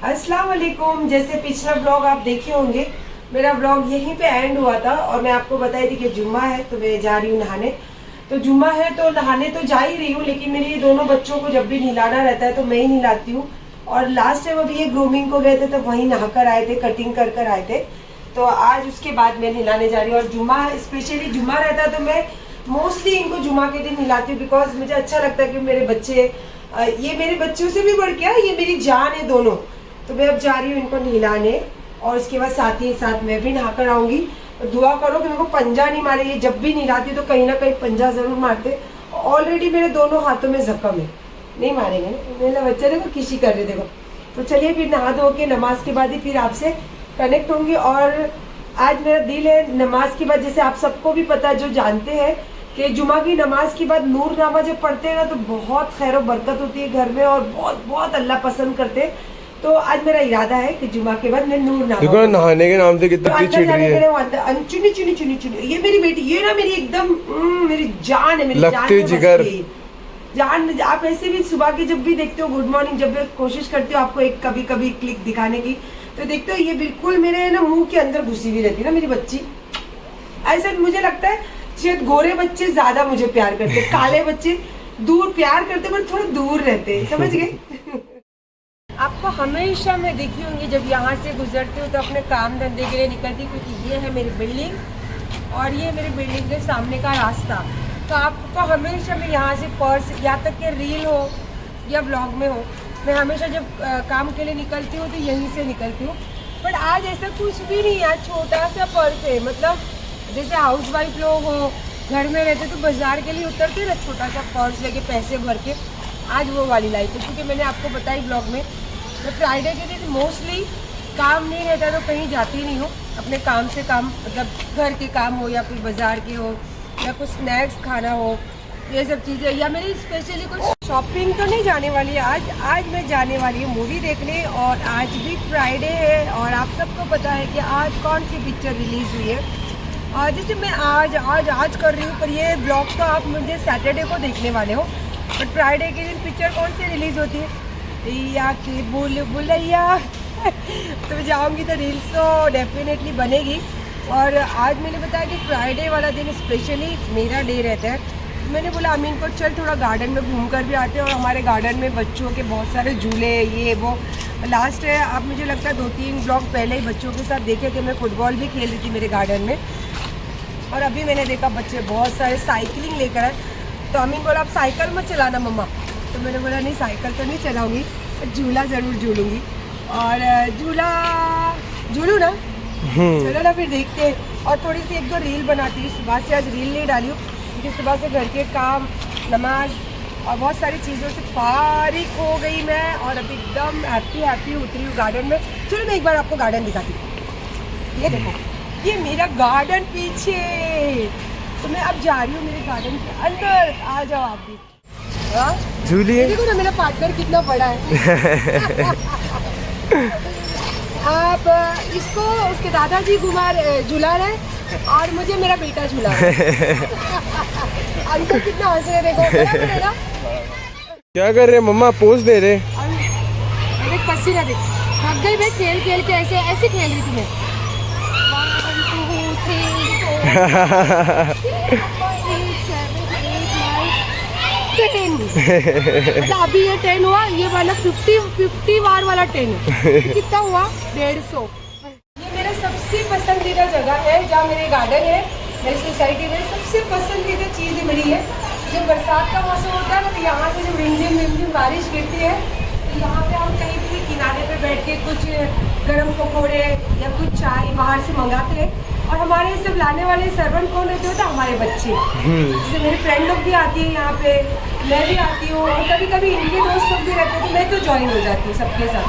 अस्सलाम वालेकुम। जैसे पिछला ब्लॉग आप देखे होंगे, मेरा ब्लॉग यहीं पे एंड हुआ था और मैं आपको बताई थी कि जुम्मा है तो मैं जा रही हूँ नहाने। तो जुम्मा है तो नहाने तो जा ही रही हूँ, लेकिन मेरे ये दोनों बच्चों को जब भी नहलाना रहता है तो मैं ही नहलाती हूँ। और लास्ट टाइम अभी ये ग्रूमिंग को गए थे तो वहीं नहा कर आए थे, कटिंग कर कर आए थे। तो आज उसके बाद मैं नहलाने जा रही हूँ। और जुम्मा स्पेशली जुम्मा रहता है तो मैं मोस्टली इनको जुम्मा के दिन नहलाती हूँ, बिकॉज मुझे अच्छा लगता है कि मेरे बच्चे, ये मेरे बच्चों से भी बढ़ के ये मेरी जान है दोनों। तो मैं अब जा रही हूँ इनको नहलाने और उसके बाद साथ ही साथ मैं भी नहा कर आऊंगी। दुआ करो कि मेरे को पंजा नहीं मारे, ये जब भी नहलाती तो कहीं ना कहीं पंजा जरूर मारते। ऑलरेडी मेरे दोनों हाथों में जख्म है, नहीं मारेंगे ना मेरे बच्चे। देखो किसी कर रहे, देखो। तो चलिए फिर नहा धो के नमाज के बाद ही फिर आपसे कनेक्ट होंगी। और आज मेरा दिल है नमाज के बाद, जैसे आप सबको भी पता है जो जानते हैं कि जुमा की नमाज के बाद नूरनामा जब पढ़ते हैं ना तो बहुत खैर बरकत होती है घर में और बहुत बहुत अल्लाह पसंद करते हैं। तो आज मेरा इरादा है कि जुमा के बाद मैं नूरनामा, देखो नहाने के नाम से कितनी चिढ़ रही है। चुनी चुनी चुनी चुनी, ये मेरी बेटी, ये ना मेरी एकदम मेरी जान है, मेरी लगती जान जिगर जान। आप ऐसे भी सुबह के जब भी देखते हो गुड मॉर्निंग, जब मैं कोशिश करती हूँ आपको एक कभी कभी क्लिक दिखाने की, तो देखते हो ये बिल्कुल मेरे ना मुंह के अंदर घुसी हुई रहती है ना मेरी बच्ची। ऐसा मुझे लगता है शायद गोरे बच्चे ज्यादा मुझे प्यार करते, काले बच्चे दूर प्यार करते पर थोड़ा दूर रहते, समझ गए। आपको हमेशा मैं देखी होंगी जब यहाँ से गुजरती हूँ तो अपने काम धंधे के लिए निकलती, क्योंकि ये है मेरी बिल्डिंग और ये मेरी बिल्डिंग के सामने का रास्ता। तो आपको हमेशा मैं यहाँ से पर्स, यहाँ तक कि रील हो या ब्लॉग में हो, मैं हमेशा जब काम के लिए निकलती हूँ तो यहीं से निकलती हूँ। बट आज ऐसा कुछ भी नहीं है, छोटा सा पर्स है। मतलब जैसे हाउस वाइफ लोग हो, घर में रहते तो बाजार के लिए उतरते ना, छोटा सा पर्स लेके पैसे भर के। आज वो वाली लाइफ है, क्योंकि मैंने आपको बताई ब्लॉग में मैं फ्राइडे के दिन मोस्टली काम नहीं रहता तो कहीं जाती नहीं हूँ। अपने काम से काम, मतलब घर के काम हो या फिर बाजार के हो या कुछ स्नैक्स खाना हो, ये सब चीज़ें। या मेरी स्पेशली कुछ शॉपिंग तो नहीं जाने वाली है आज मैं जाने वाली हूँ मूवी देखने। और आज भी फ्राइडे है और आप सबको पता है कि आज कौन सी पिक्चर रिलीज़ हुई है। और जैसे मैं आज कर रही हूँ, पर ये ब्लॉग तो आप मुझे सैटरडे को देखने वाले हो। बट फ्राइडे के दिन पिक्चर कौन सी रिलीज़ होती है? या कि बुलैया। तो मैं जाऊँगी तो रील्स तो डेफिनेटली बनेगी। और आज मैंने बताया कि फ्राइडे वाला दिन स्पेशली मेरा डे रहता है। तो मैंने बोला अमीन को चल थोड़ा गार्डन में घूम कर भी आते हैं। और हमारे गार्डन में बच्चों के बहुत सारे झूले, ये वो। लास्ट है, आप मुझे लगता है 2-3 ब्लॉग पहले ही बच्चों के साथ देखे थे, मैं फुटबॉल भी खेल रही थी मेरे गार्डन में। और अभी मैंने देखा बच्चे बहुत सारे साइकिलिंग लेकर आए। तो अमीन बोला आप साइकिल मत चलाना मम्मा। तो मैंने बोला नहीं साइकिल तो नहीं चलाऊंगी, झूला ज़रूर झूलूंगी। और झूला झूलूँ ना, चलो ना फिर देखते हैं। और थोड़ी सी 1-2 रील बनाती हूँ। सुबह से आज रील नहीं डाली हूँ क्योंकि सुबह से घर के काम, नमाज और बहुत सारी चीज़ों से फारिग हो गई मैं। और अभी एकदम हैप्पी उतरी हूँ गार्डन में। चलो मैं एक बार आपको गार्डन दिखाती हूँ। ये देखो, ये मेरा गार्डन पीछे। तो मैं अब जा रही हूँ मेरे गार्डन के अंदर, आ जाओ आप भी। झूलिए, देखो ना मेरा पार्टनर कितना बड़ा है। आप इसको उसके दादाजी झुला रहे और मुझे मेरा बेटा झुला रहा है। अंकल कितना हंस रहे, देखो ना। क्या कर रहे मम्मा? पोज दे रहे। अरे पसीना देख, थक गई मैं खेल खेल के, ऐसे खेल रही थी मैं। 1 2 3 10। अभी ये 10 हुआ, ये वाला 50 बार वाला 10 है। कितना हुआ? 150। ये मेरा सबसे पसंदीदा जगह है जहाँ मेरे गार्डन है, मेरी सोसाइटी में सबसे पसंदीदा चीज़ मेरी है। जब बरसात का मौसम होता है ना तो यहाँ से जब रिमझिम बारिश गिरती है तो यहाँ पे हम कहीं भी किनारे पे बैठ के कुछ गर्म पकौड़े या कुछ चाय बाहर से मंगाते हैं। और हमारे सब लाने वाले सर्वेंट कौन रहते होते हैं? हमारे बच्चे। जैसे मेरी फ्रेंड लोग भी आती है यहाँ पे, मैं भी आती हूँ और कभी कभी इनके दोस्त लोग भी रहते हैं तो मैं तो ज्वाइन हो जाती हूँ सबके साथ।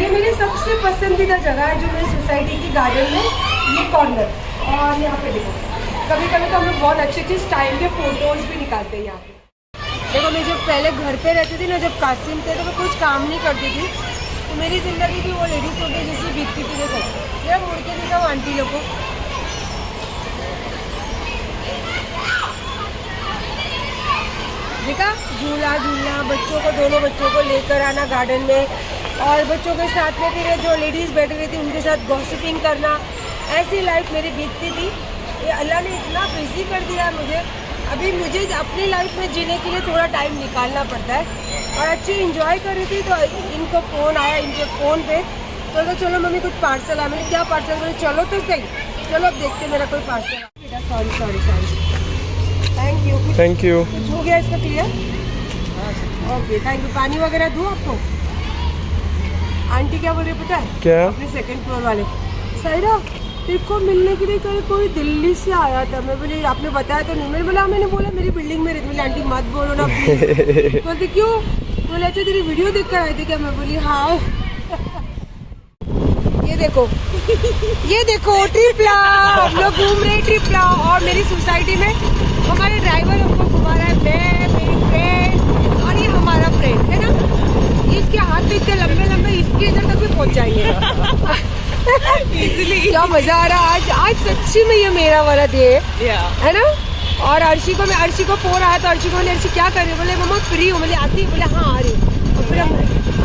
ये मेरी सबसे पसंदीदा जगह है जो मेरी सोसाइटी की गार्डन में, ये कॉर्नर। और यहाँ पे देखो, कभी कभी तो हम लोग बहुत अच्छे टाइम के फोटोज भी निकालते हैं यहाँ पे। देखो मैं जब पहले घर पे रहती थी ना, जब कासिम थे तो मैं कुछ काम नहीं करती थी, तो मेरी ज़िंदगी भी वो लेडीज हो गई जैसी बीतती थी। देखो ये मुड़ के दिखाओ आंटी लोग को, देखा झूला झूलना, बच्चों को, दोनों बच्चों को लेकर आना गार्डन में, और बच्चों के साथ में फिर जो लेडीज़ बैठी रहती थी उनके साथ गॉसिपिंग करना, ऐसी लाइफ मेरी बीतती थी। ये अल्लाह ने इतना बिजी कर दिया मुझे, अभी मुझे अपनी लाइफ में जीने के लिए थोड़ा टाइम निकालना पड़ता है। और अच्छी इंजॉय कर रही थी तो इनको फ़ोन आया, इनके फ़ोन पे तो चलो मम्मी कुछ पार्सल आया। मैंने क्या पार्सल करूँ, चलो तो सही, चलो अब देखते मेरा कोई पार्सल। बेटा sorry sorry sorry, thank you. Thank you. कुछ हो गया इसका क्लियर? Okay thank you. पानी वगैरह दूँ आपको? आंटी क्या बोल रही है पता है? क्या? अपने सेकंड फ्लोर वाले साइरा देखो मिलने के लिए कल कोई दिल्ली से आया था। मैं बोली आपने बताया तो नहीं। मैंने बोला मेरी बिल्डिंग में रहती। बोली आंटी मत बोलो ना प्लीज। बोलती क्यों? बोले अच्छा तेरी वीडियो देख कर आई थी क्या? मैं बोली हाँ। ये देखो ट्रिपला, हम लोग घूम रहे ट्रिपला। और मेरी सोसाइटी में हमारे ड्राइवर हमको घुमा रहा है, मैं, मेरी फ्रेंड और ये हमारा फ्रेंड है ना। इसके हाथ में इतने लंबे लंबे, इसके इधर तक भी पहुंच जाएंगे इजीली। क्या मजा आ रहा है आज सच्ची में। ये मेरा वाला डे है ना। और अर्शी को फोन आया तो अर्शी को बोले अर्शी क्या कर रही है? बोले मम्मा फ्री हूँ। बोले आती है? बोले हाँ आ रही हूँ। और फिर हम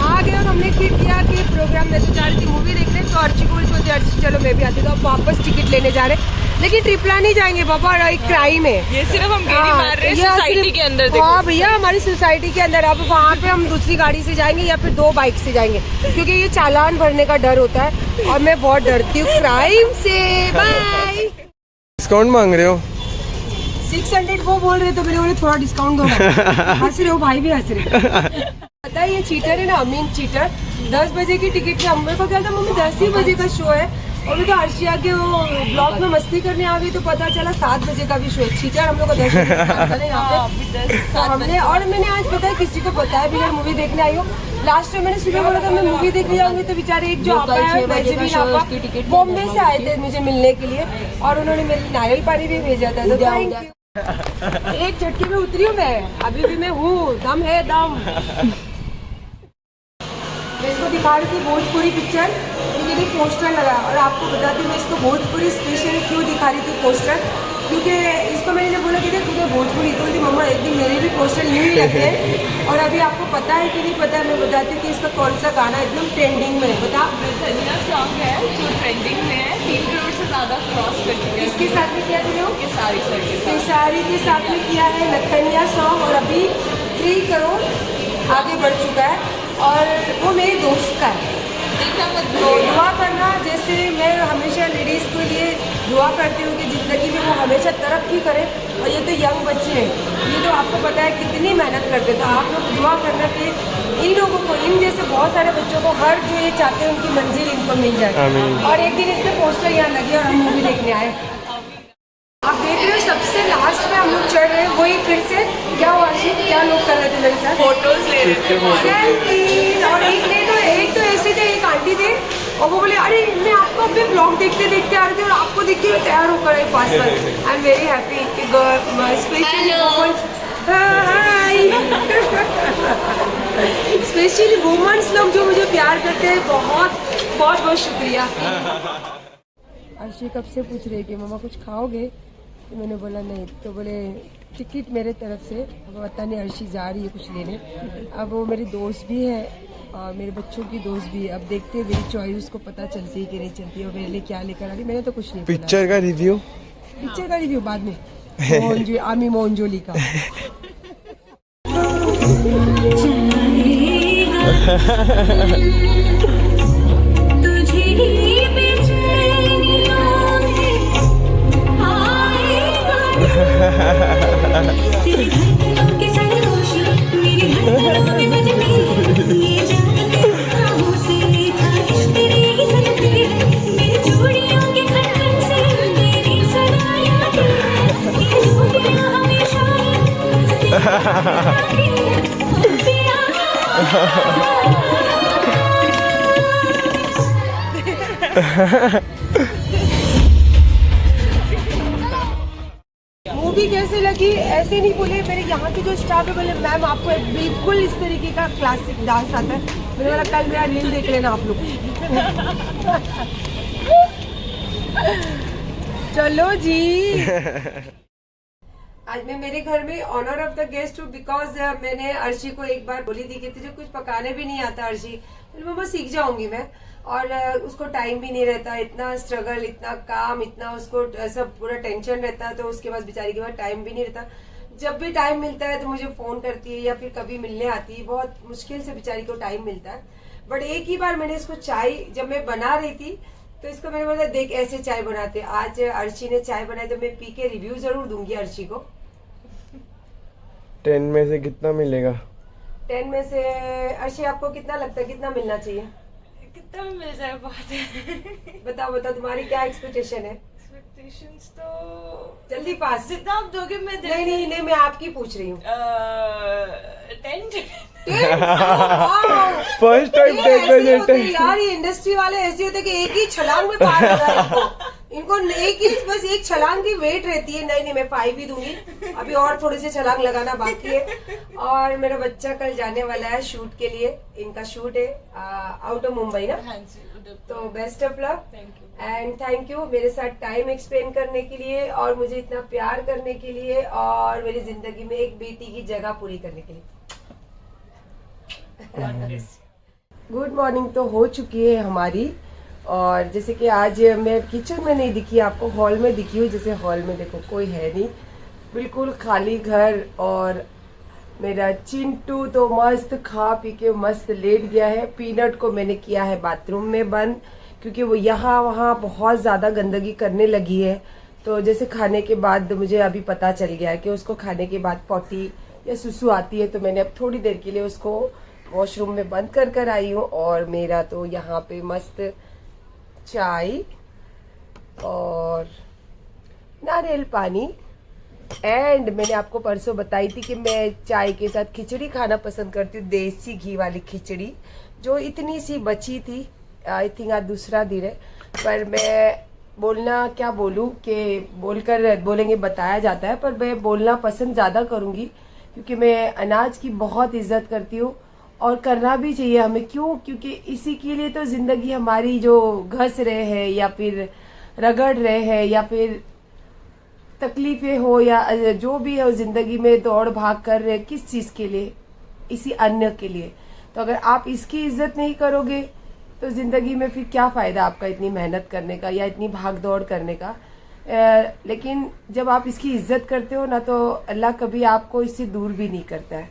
आ गए और हमने फिर किया कि प्रोग्राम में तो जा रही थी मूवी देखने। तो अर्शी को बोलती अर्शी चलो मैं भी आती। तो अब वापस टिकट लेने जा रहे, लेकिन ट्रिपला नहीं जाएंगे बाबा, एक क्राइम है। ये सिर्फ हम गेड़ी मार रहे हैं सोसाइटी के अंदर। हाँ भैया हमारी सोसाइटी के अंदर। अब वहाँ पे हम दूसरी गाड़ी से जाएंगे या फिर 2 बाइक से जाएंगे, क्योंकि ये चालान भरने का डर होता है और मैं बहुत डरती हूँ क्राइम से। बाय। डिस्काउंट मांग रहे हो? 600 वो बोल रहे तो मैंने बोले थोड़ा डिस्काउंट दो। हंस रहे हो भाई भी हंस रहे। पता है ये चीटर है ना, अमीन चीटर। 10 बजे की टिकट थी। मेरे को क्या था मम्मी 10 ही बजे का शो है, और मैं तो अर्शिया के वो ब्लॉक में मस्ती करने आ गई तो पता चला 7 बजे का भी शो। चीटर हम लोग को 10 बजे यहाँ पे तो हमने। और मैंने आज पता है किसी को पता है बिना मूवी देखने आई हो। लास्ट में मैंने सुबह बोला था मैं मूवी देखने जाऊंगी तो बेचारे एक जो आपा है बॉम्बे से आए थे मुझे मिलने के लिए, और उन्होंने मेरे नारियल पानी भी भेजा था। तो थैंक यू। एक झटके में उतरी हूँ मैं, अभी भी मैं हूँ, दम है दम। मैं इसको दिखा रही थी भोजपुरी पिक्चर, मेरी पोस्टर लगा। और आपको बताती हूँ मैं इसको भोजपुरी स्पेशल क्यों दिखा रही थी पोस्टर, क्योंकि इसको मैंने बोला कि देख तुझे भोजपुरी, तो बोलती मम्मा एक दिन मेरे भी पोस्टर यूँ ही लगते हैं। और अभी आपको पता है कि नहीं पता है, मैं बताती हूँ कि इसका कौन सा गाना एकदम ट्रेंडिंग में है। बता। धनिया सॉन्ग है जो ट्रेंडिंग में है, 3 करोड़ से ज्यादा क्रॉस कर चुके हैं। इसके साथ में किया तुमने? केसारी सर के साथ। केसारी के साथ में किया है लखनिया सॉन्ग, और अभी 3 करोड़ आगे बढ़ चुका है। और वो मेरी दोस्त का है। तो दुआ करना, जैसे मैं हमेशा लेडीज़ के लिए दुआ करती हूँ कि ज़िंदगी में वो हमेशा तरक्की करे। और ये तो यंग बच्चे हैं, ये तो आपको पता है कितनी मेहनत करते। तो आप लोग दुआ करना कि इन लोगों को, इन जैसे बहुत सारे बच्चों को हर जो ये चाहते हैं उनकी मंजिल इनको मिल जाए। और एक दिन इसके पोस्टर यहाँ लगे और हम मूवी देखने आए। आप देख रहे हो सबसे लास्ट में हम लोग चढ़ रहे हैं, वही फिर से क्या हुआ आशिक, क्या लोग कर रहे थे मेरे साथ? फोटोज ले रहे थे। और एक तो ऐसे थे, एक आंटी थे और वो बोले अरे मैं आपको अपने ब्लॉग देखते देखते आ रही थी और आपको देख के तैयार होकर आई पास पर। I am very happy specially women's लोग जो मुझे प्यार करते हैं, बहुत बहुत बहुत शुक्रिया। अर्शी कब से पूछ रही है कि मम्मा कुछ खाओगे, तो मैंने बोला नहीं। तो बोले टिकट मेरे तरफ से, अब पता नहीं अर्शी जा रही है कुछ लेने। अब वो मेरी दोस्त भी है और मेरे बच्चों की दोस्त भी है। अब देखते हैं मेरी चॉइस उसको पता चलती है कि नहीं चलती है, और मेरे लिए क्या लेकर आ रही। मैंने तो कुछ नहीं। पिक्चर का रिव्यू बाद में आमी मोहनजोली का। मूवी कैसे लगी ऐसे नहीं बोले, मेरे यहाँ के जो स्टाफ है बोले मैम आपको बिल्कुल इस तरीके का क्लासिक डांस आता है। मैंने बोला कल मेरा रील देख लेना आप लोग। चलो जी। आज मैं मेरे घर में ऑनर ऑफ द गेस्ट हूँ बिकॉज मैंने अर्शी को एक बार बोली थी कि तुझे कुछ पकाने भी नहीं आता अर्शी, तो मम्मा सीख जाऊंगी मैं। और उसको टाइम भी नहीं रहता, इतना स्ट्रगल, इतना काम, इतना उसको सब पूरा टेंशन रहता है, तो उसके पास बेचारी के पास टाइम भी नहीं रहता। जब भी टाइम मिलता है तो मुझे फोन करती है या फिर कभी मिलने आती है, बहुत मुश्किल से बेचारी को टाइम मिलता है। बट एक ही बार मैंने इसको चाय जब मैं बना रही थी तो इसको मैंने बोला देख ऐसे चाय बनाते। आज अर्शी ने चाय बनाई तो मैं पी के रिव्यू जरूर दूंगी अर्शी को। 10 में से कितना मिलेगा? 10 में से अर्शी आपको कितना लगता है, कितना मिलना चाहिए? कितना भी मिल जाए बहुत है। बताओ बताओ तुम्हारी क्या एक्सपेक्टेशन है? एक्सपेक्टेशंस तो जल्दी पास। जितना आप दोगे मैं नहीं नहीं नहीं, मैं आपकी पूछ रही हूँ। 10 फर्स्ट टाइम ये 10 ऐसे ही में होते से हैं यार, ये इंडस्ट्री वाले ऐसे होते हैं कि एक ही छलांग में पार होगा इनको एक ही बस एक छलांग की वेट रहती है। नहीं नहीं, मैं 5 ही दूंगी, अभी और थोड़े से छलांग लगाना बाकी है। और मेरा बच्चा कल जाने वाला है शूट के लिए, इनका शूट है आउट ऑफ मुंबई ना। हाँ जी, उधर तो best of luck thank you. And thank you मेरे साथ टाइम एक्सपेंड करने के लिए और मुझे इतना प्यार करने के लिए और मेरी जिंदगी में एक बेटी की जगह पूरी करने के लिए। गुड मॉर्निंग तो हो चुकी है हमारी, और जैसे कि आज मैं किचन में नहीं दिखी आपको, हॉल में दिखी हूँ। जैसे हॉल में देखो कोई है नहीं, बिल्कुल खाली घर। और मेरा चिंटू तो मस्त खा पी के मस्त लेट गया है। पीनट को मैंने किया है बाथरूम में बंद, क्योंकि वो यहाँ वहाँ बहुत ज़्यादा गंदगी करने लगी है। तो जैसे खाने के बाद मुझे अभी पता चल गया है कि उसको खाने के बाद पॉटी या सुसु आती है, तो मैंने अब थोड़ी देर के लिए उसको वॉशरूम में बंद कर आई हूँ। और मेरा तो यहाँ पे मस्त चाय और नारियल पानी, एंड मैंने आपको परसों बताई थी कि मैं चाय के साथ खिचड़ी खाना पसंद करती हूँ, देसी घी वाली खिचड़ी, जो इतनी सी बची थी। आई थिंक आज दूसरा दिन है, पर मैं बोलना क्या बोलूँ कि बोलकर बोलेंगे बताया जाता है, पर मैं बोलना पसंद ज़्यादा करूँगी क्योंकि मैं अनाज की बहुत इज्जत करती हूँ और करना भी चाहिए हमें। क्यों? क्योंकि इसी के लिए तो जिंदगी हमारी जो घस रहे हैं या फिर रगड़ रहे हैं या फिर तकलीफें हो या जो भी हो जिंदगी में दौड़ भाग कर रहे, किस चीज के लिए? इसी अन्न के लिए। तो अगर आप इसकी इज्जत नहीं करोगे तो जिंदगी में फिर क्या फायदा आपका इतनी मेहनत करने का या इतनी भाग दौड़ करने का। लेकिन जब आप इसकी इज्जत करते हो ना, तो अल्लाह कभी आपको इससे दूर भी नहीं करता है।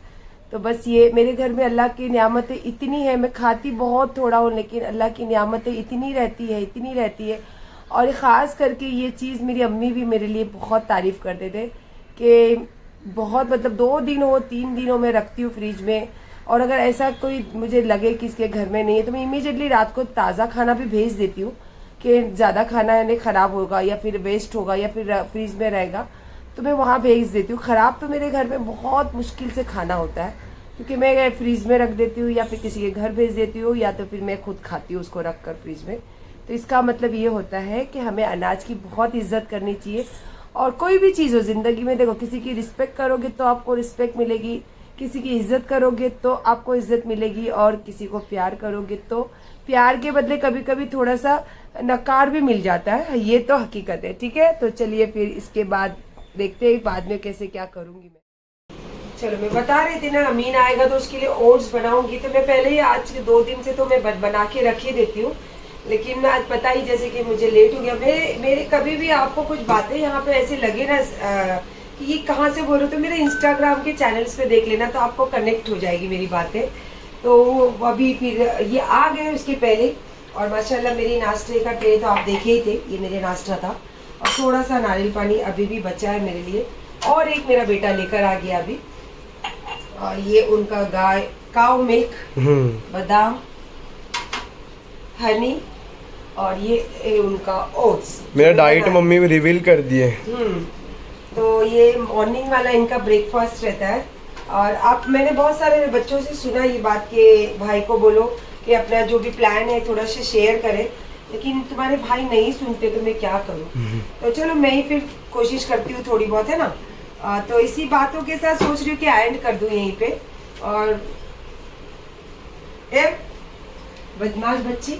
तो बस ये मेरे घर में अल्लाह की नियामतें इतनी है, मैं खाती बहुत थोड़ा हूँ लेकिन अल्लाह की नियामतें इतनी रहती है। और ख़ास करके ये चीज़ मेरी अम्मी भी मेरे लिए बहुत तारीफ़ करते थे कि बहुत मतलब 2 दिन हो 3 दिनों में रखती हूँ फ्रिज में। और अगर ऐसा कोई मुझे लगे कि इसके घर में नहीं है तो मैं इमीडिएटली रात को ताज़ा खाना भी भेज देती हूँ कि ज़्यादा खाना यानी ख़राब होगा या फिर वेस्ट होगा या फिर फ्रिज में रहेगा तो मैं वहाँ भेज देती हूँ। ख़राब तो मेरे घर में बहुत मुश्किल से खाना होता है क्योंकि मैं फ्रीज में रख देती हूँ या फिर किसी के घर भेज देती हूँ या तो फिर मैं खुद खाती हूँ उसको रख कर फ्रिज में। तो इसका मतलब ये होता है कि हमें अनाज की बहुत इज्जत करनी चाहिए। और कोई भी चीज़ हो ज़िंदगी में, देखो किसी की रिस्पेक्ट करोगे तो आपको रिस्पेक्ट मिलेगी, किसी की इज्जत करोगे तो आपको इज्जत मिलेगी, और किसी को प्यार करोगे तो प्यार के बदले कभी कभी थोड़ा सा नकार भी मिल जाता है। ये तो हकीकत है। ठीक है, तो चलिए फिर इसके बाद देखते हैं बाद में कैसे क्या करूँगी मैं। चलो, मैं बता रही थी ना अमीन आएगा तो उसके लिए ओट्स बनाऊंगी। तो मैं पहले ही आज के 2 दिन से तो मैं बना के रख ही देती हूँ, लेकिन आज पता ही जैसे कि मुझे लेट हो गया। मेरे कभी भी आपको कुछ बातें यहाँ पे ऐसे लगे ना कि ये कहाँ से बोलो तो मेरे इंस्टाग्राम के चैनल्स पे देख लेना, तो आपको कनेक्ट हो जाएगी मेरी बातें। तो अभी फिर ये आ गए उसके पहले, और माशाल्लाह मेरी नाश्ते का ट्रे तो आप देखे ही थे, ये मेरे नाश्ता था। और थोड़ा सा नारियल पानी अभी भी बचा है मेरे लिए, और एक मेरा बेटा लेकर आ गया अभी। और ये उनका काऊ मिल्क, बादाम, हनी, और ये उनका ओट्स। मेरा डाइट मम्मी भी रिवील कर दिए। तो ये मॉर्निंग वाला इनका ब्रेकफास्ट रहता है। और आप मैंने बहुत सारे बच्चों से सुना ये बात कि भाई को बोलो कि अपना जो भी प्लान है थोड़ा सा शेयर करें, लेकिन तुम्हारे भाई नहीं सुनते तो मैं क्या करूं। तो चलो मैं ही फिर कोशिश करती हूँ थोड़ी बहुत, है ना। तो इसी बातों के साथ सोच रही हूँ कि एंड कर दूं यहीं पे। और बदमाश बच्ची,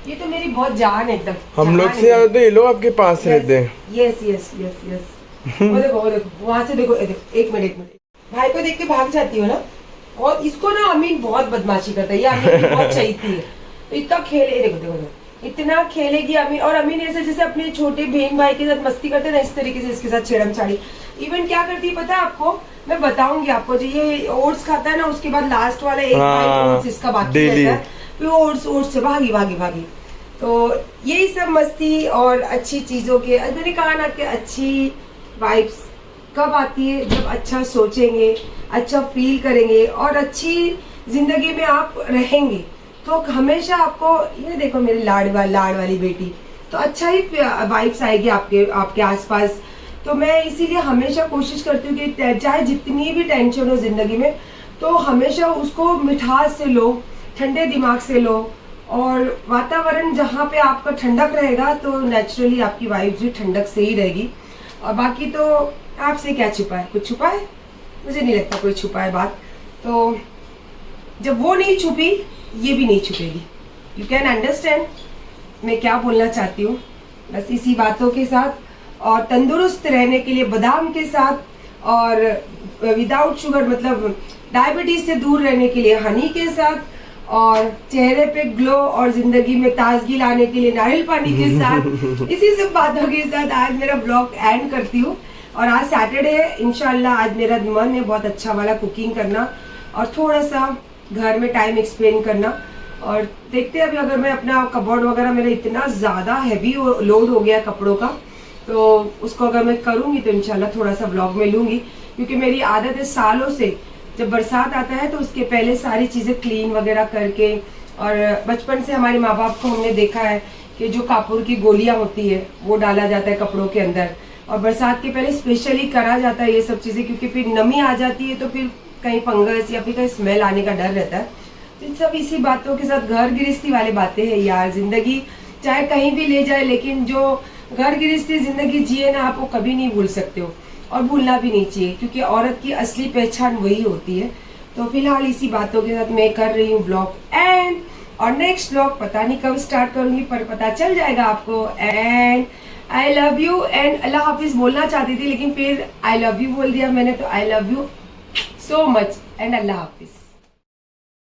ये तो मेरी बहुत जान है एकदम। हम लोग से ज्यादा तो ये लोग आपके पास रहते हैं। Yes yes yes yes. वो देखो वहां से देखो, ये देखो, एक मिनट भाई को देख के भाग जाती हो ना। और इसको ना अमीन बहुत बदमाशी करता है, ये अमीन की बहुत चाहती है, तो इतना खेले, देखो देखो देखो, इतना खेलेगी अमीन। और अमीन ऐसे जैसे अपने छोटे बहन भाई के साथ मस्ती करते ना, इस तरीके से इसके साथ छेड़म छाड़ी। इवन क्या करती है पता है आपको, मैं बताऊंगी आपको, जो ये ओट्स खाता है ना, उसके बाद लास्ट वाला एक बाइट ओट्स इसका बाकी रहता है, फिर ओट्स से भागी भागी भागी। तो यही सब मस्ती और अच्छी चीजों के, मैंने कहा ना कि अच्छी वाइब्स कब आती है, जब अच्छा सोचेंगे, अच्छा फील करेंगे और अच्छी जिंदगी में आप रहेंगे, तो हमेशा आपको, ये देखो मेरी लाड वाली बेटी, तो अच्छा ही वाइब्स आएगी आपके आसपास। तो मैं इसीलिए हमेशा कोशिश करती हूँ कि चाहे जितनी भी टेंशन हो जिंदगी में, तो हमेशा उसको मिठास से लो, ठंडे दिमाग से लो। और वातावरण जहाँ पे आपका ठंडक रहेगा, तो नेचुरली आपकी वाइब्स भी ठंडक से ही रहेगी। और बाकी तो आपसे क्या छुपा है, कुछ छुपा है? मुझे नहीं लगता कोई छुपा है बात। तो जब वो नहीं छुपी, ये भी नहीं छुपेगी। यू कैन अंडरस्टैंड मैं क्या बोलना चाहती हूँ। बस इसी बातों के साथ, और तंदुरुस्त रहने के लिए बादाम के साथ, और विदाउट शुगर मतलब डायबिटीज से दूर रहने के लिए हनी के साथ, और चेहरे पे ग्लो और जिंदगी में ताजगी लाने के लिए नारियल पानी के साथ, इसी सब बातों के साथ आज मेरा ब्लॉग एंड करती हूँ। और आज सैटरडे है, इंशाल्लाह आज मेरा मन है बहुत अच्छा वाला कुकिंग करना और थोड़ा सा घर में टाइम एक्सपेंड करना। और देखते हैं अभी, अगर मैं अपना कबोर्ड वगैरह मेरा इतना ज़्यादा हैवी लोड हो गया कपड़ों का, तो उसको अगर मैं करूँगी तो इंशाल्लाह थोड़ा सा ब्लॉग में लूँगी, क्योंकि मेरी आदत है सालों से, जब बरसात आता है तो उसके पहले सारी चीज़ें क्लीन वगैरह करके। और बचपन से हमारे माँ बाप को हमने देखा है कि जो कापुर की गोलियाँ होती है वो डाला जाता है कपड़ों के अंदर, और बरसात के पहले स्पेशली करा जाता है ये सब चीज़ें, क्योंकि फिर नमी आ जाती है तो फिर कहीं फंगस या फिर कहीं स्मेल आने का डर रहता है। तो सब इसी बातों के साथ, घर गृहस्थी वाले बातें हैं यार। जिंदगी चाहे कहीं भी ले जाए, लेकिन जो घर गृहस्थी जिंदगी जिए ना, आप वो कभी नहीं भूल सकते हो, और भूलना भी नहीं चाहिए, क्योंकि औरत की असली पहचान वही होती है। तो फिलहाल इसी बातों के साथ मैं कर रही हूँ ब्लॉग एंड, और नेक्स्ट ब्लॉग पता नहीं कब स्टार्ट करूंगी, पर पता चल जाएगा आपको। And I love you and अल्लाह हाफिज बोलना चाहती थी, लेकिन फिर आई लव यू बोल दिया मैंने, तो आई love you so much and अल्लाह हाफिज।